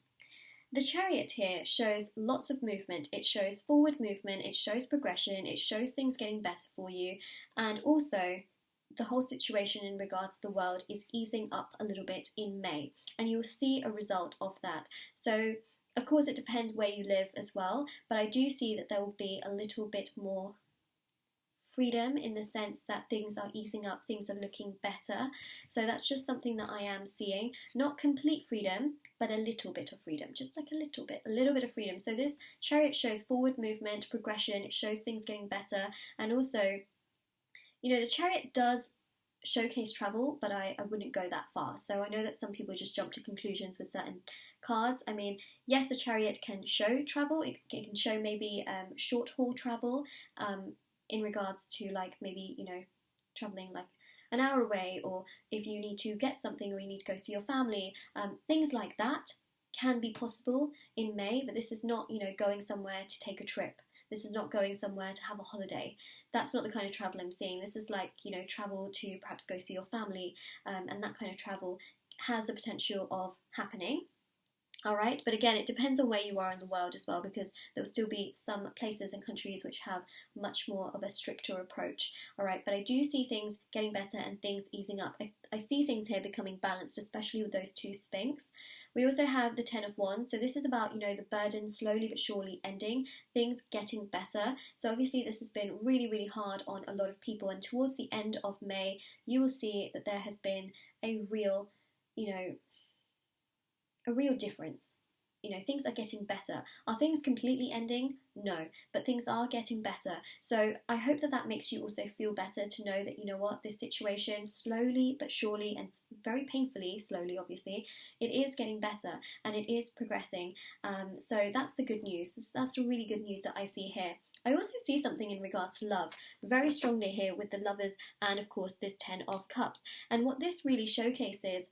The Chariot here shows lots of movement. It shows forward movement, it shows progression, it shows things getting better for you, and also the whole situation in regards to the world is easing up a little bit in May, and you'll see a result of that. So of course it depends where you live as well, but I do see that there will be a little bit more freedom in the sense that things are easing up, things are looking better. So that's just something that I am seeing. Not complete freedom, but a little bit of freedom, just like a little bit of freedom. So this Chariot shows forward movement, progression, it shows things getting better, and also, you know, the Chariot does showcase travel, but I wouldn't go that far. So I know that some people just jump to conclusions with certain cards. I mean, yes, the Chariot can show travel, it can show maybe short haul travel, in regards to like maybe, you know, traveling like an hour away, or if you need to get something or you need to go see your family, things like that can be possible in May, but this is not, you know, going somewhere to take a trip. This is not going somewhere to have a holiday. That's not the kind of travel I'm seeing. This is like, you know, travel to perhaps go see your family, and that kind of travel has the potential of happening. Alright, but again, it depends on where you are in the world as well, because there will still be some places and countries which have much more of a stricter approach. Alright, but I do see things getting better and things easing up. I see things here becoming balanced, especially with those 2 Sphinx. We also have the 10 of Wands, so this is about, you know, the burden slowly but surely ending, things getting better. So obviously this has been really hard on a lot of people, and towards the end of May, you will see that there has been a real, you know, a real difference. You know, things are getting better. Are things completely ending? No, but things are getting better. So I hope that that makes you also feel better to know that, you know what, this situation slowly but surely, and very painfully slowly obviously, it is getting better and it is progressing. So that's the good news. That's the really good news that I see here. I also see something in regards to love very strongly here with the Lovers and of course this 10 of Cups. And what this really showcases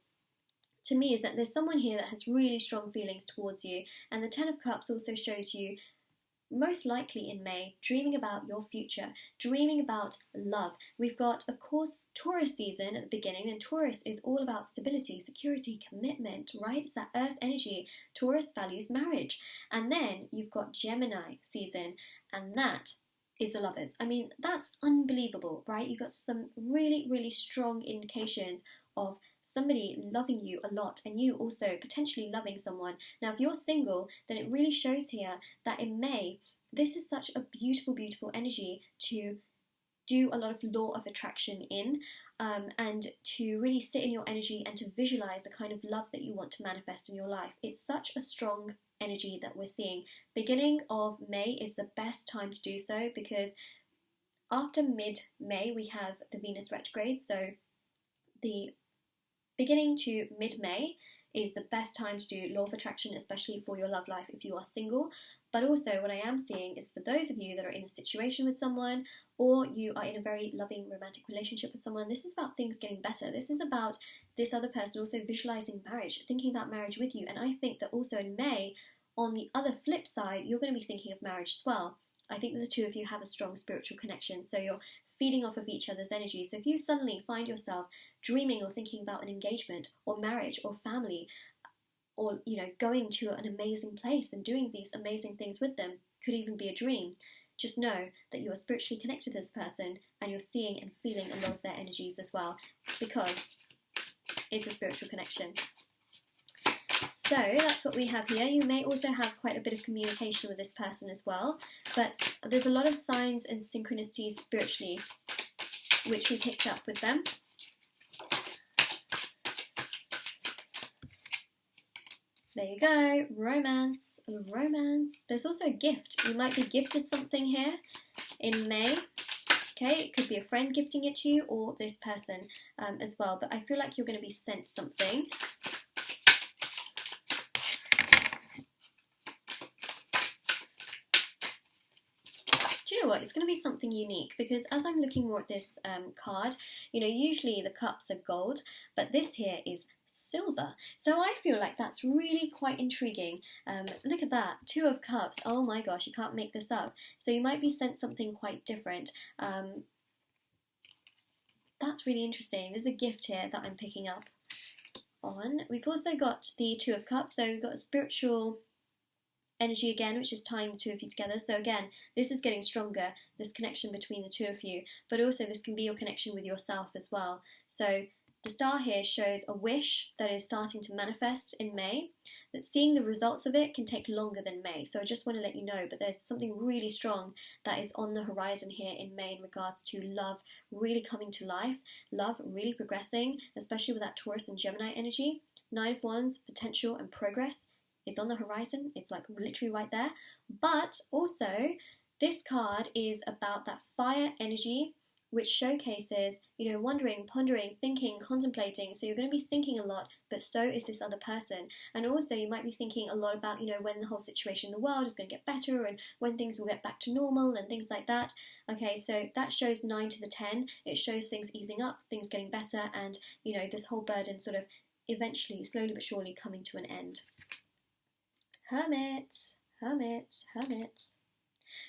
to me is that there's someone here that has really strong feelings towards you, and the 10 of Cups also shows you, most likely in May, dreaming about your future, dreaming about love. We've got, of course, Taurus season at the beginning, and Taurus is all about stability, security, commitment, right? It's that earth energy. Taurus values marriage. And then you've got Gemini season, and that is the lovers. I mean, that's unbelievable, right? You've got some really, really strong indications of somebody loving you a lot, and you also potentially loving someone. Now, if you're single, then it really shows here that in May, this is such a beautiful, beautiful energy to do a lot of law of attraction in, and to really sit in your energy and to visualize the kind of love that you want to manifest in your life. It's such a strong energy that we're seeing. Beginning of May is the best time to do so, because after mid-May we have the Venus retrograde, so the beginning to mid-May is the best time to do law of attraction, especially for your love life if you are single. But also what I am seeing is for those of you that are in a situation with someone, or you are in a very loving romantic relationship with someone, this is about things getting better. This is about this other person also visualizing marriage, thinking about marriage with you. And I think that also in May, on the other flip side, you're going to be thinking of marriage as well. I think that the two of you have a strong spiritual connection, so you're feeding off of each other's energy. So if you suddenly find yourself dreaming or thinking about an engagement or marriage or family, or going to an amazing place and doing these amazing things with them, could even be a dream, just know that you are spiritually connected to this person, and you're seeing and feeling a lot of their energies as well, because it's a spiritual connection. So that's what we have here. You may also have quite a bit of communication with this person as well, but there's a lot of signs and synchronicities spiritually which we picked up with them. There you go, romance. There's also a gift. You might be gifted something here in May. Okay, it could be a friend gifting it to you, or this person as well, but I feel like you're going to be sent something. Do you know what? It's going to be something unique, because as I'm looking more at this card, usually the cups are gold, but this here is silver. So I feel like that's really quite intriguing. Look at that, 2 of cups. Oh my gosh, you can't make this up. So you might be sent something quite different. That's really interesting. There's a gift here that I'm picking up on. We've also got the 2 of cups, so we've got a spiritual energy again, which is tying the 2 of you together. So again, this is getting stronger, this connection between the 2 of you, but also this can be your connection with yourself as well. So the star here shows a wish that is starting to manifest in May, that seeing the results of it can take longer than May. So I just want to let you know, but there's something really strong that is on the horizon here in May in regards to love really coming to life, love really progressing, especially with that Taurus and Gemini energy. 9 of Wands, potential and progress is on the horizon. It's like literally right there. But also, this card is about that fire energy, which showcases, wondering, pondering, thinking, contemplating. So you're going to be thinking a lot, but so is this other person. And also you might be thinking a lot about, when the whole situation in the world is going to get better, and when things will get back to normal and things like that. Okay, so that shows 9 to the 10. It shows things easing up, things getting better, and, this whole burden sort of eventually, slowly but surely coming to an end. Hermit.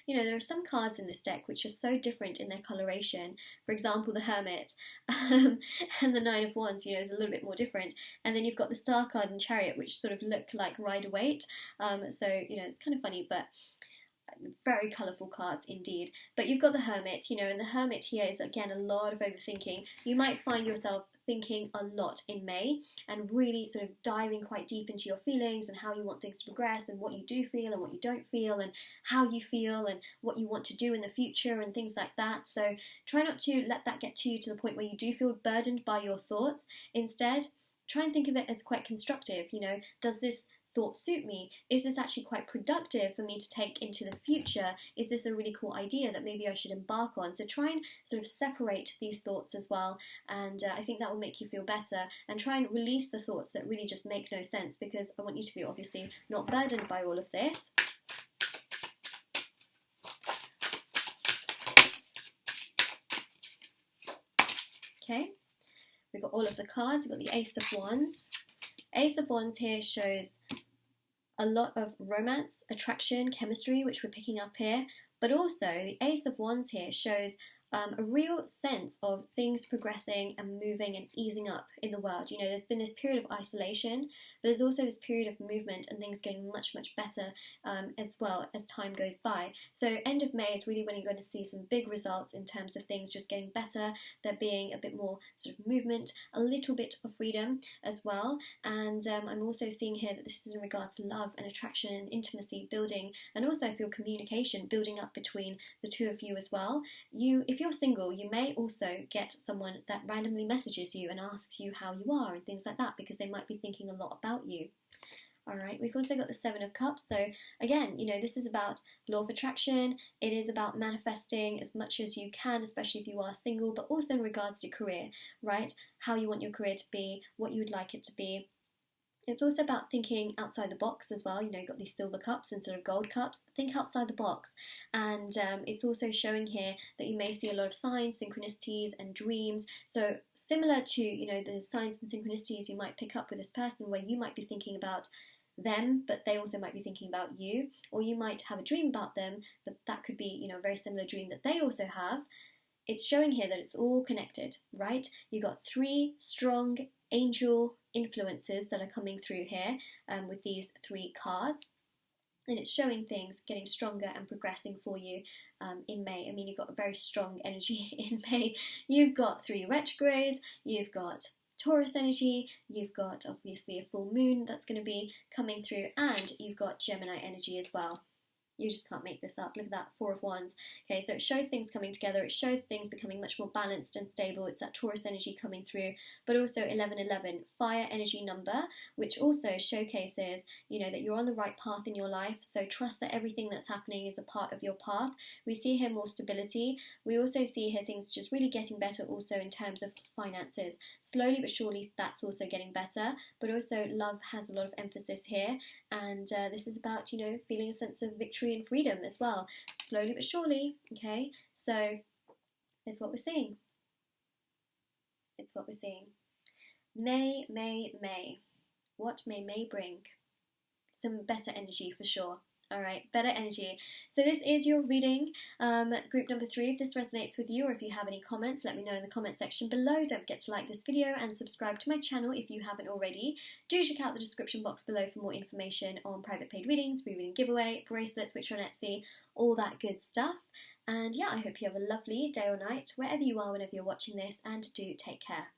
There are some cards in this deck which are so different in their coloration. For example, the Hermit and the 9 of Wands, is a little bit more different. And then you've got the Star card and Chariot, which sort of look like Rider-Waite. So, it's kind of funny, but very colourful cards indeed. But you've got the Hermit, and the Hermit here is, again, a lot of overthinking. You might find yourself thinking a lot in May, and really sort of diving quite deep into your feelings and how you want things to progress, and what you do feel and what you don't feel, and how you feel and what you want to do in the future and things like that. So try not to let that get to you to the point where you do feel burdened by your thoughts. Instead, try and think of it as quite constructive. Does this thought suit me? Is this actually quite productive for me to take into the future? Is this a really cool idea that maybe I should embark on? So try and sort of separate these thoughts as well, and I think that will make you feel better. And try and release the thoughts that really just make no sense, because I want you to be obviously not burdened by all of this. Okay, we've got all of the cards. We've got the Ace of Wands. Ace of Wands here shows a lot of romance, attraction, chemistry, which we're picking up here. But also, the Ace of Wands here shows a real sense of things progressing and moving and easing up in the world. You know, there's been this period of isolation, but there's also this period of movement and things getting much, much better as well as time goes by. So end of May is really when you're going to see some big results in terms of things just getting better, there being a bit more sort of movement, a little bit of freedom as well. And I'm also seeing here that this is in regards to love and attraction and intimacy building, and also I feel communication building up between the two of you as well. If you're single, you may also get someone that randomly messages you and asks you how you are and things like that, because they might be thinking a lot about you. Alright, we've also got the Seven of Cups. So again, you know, this is about law of attraction. It is about manifesting as much as you can, especially if you are single, but also in regards to career, right? How you want your career to be, what you would like it to be. It's also about thinking outside the box as well. You know, you've got these silver cups instead of gold cups. Think outside the box. And it's also showing here that you may see a lot of signs, synchronicities, and dreams. So similar to, you know, the signs and synchronicities you might pick up with this person, where you might be thinking about them, but they also might be thinking about you. Or you might have a dream about them, but that could be, you know, a very similar dream that they also have. It's showing here that it's all connected, right? You got 3 strong angel influences that are coming through here with these 3 cards. And it's showing things getting stronger and progressing for you in May. I mean, you've got a very strong energy in May. You've got 3 retrogrades, you've got Taurus energy, you've got obviously a full moon that's going to be coming through, and you've got Gemini energy as well. You just can't make this up. Look at that, 4 of Wands. Okay, so it shows things coming together. It shows things becoming much more balanced and stable. It's that Taurus energy coming through, but also 1111, fire energy number, which also showcases, you know, that you're on the right path in your life. So trust that everything that's happening is a part of your path. We see here more stability. We also see here things just really getting better also in terms of finances. Slowly but surely that's also getting better, but also love has a lot of emphasis here. And this is about, you know, feeling a sense of victory and freedom as well, slowly but surely. Okay, so it's what we're seeing. It's what we're seeing. May. What may May bring? Some better energy for sure. Alright, better energy. So this is your reading, group number 3. If this resonates with you, or if you have any comments, let me know in the comment section below. Don't forget to like this video and subscribe to my channel if you haven't already. Do check out the description box below for more information on private paid readings, free reading giveaway, bracelets which are on Etsy, all that good stuff. And yeah, I hope you have a lovely day or night, wherever you are, whenever you're watching this, and do take care.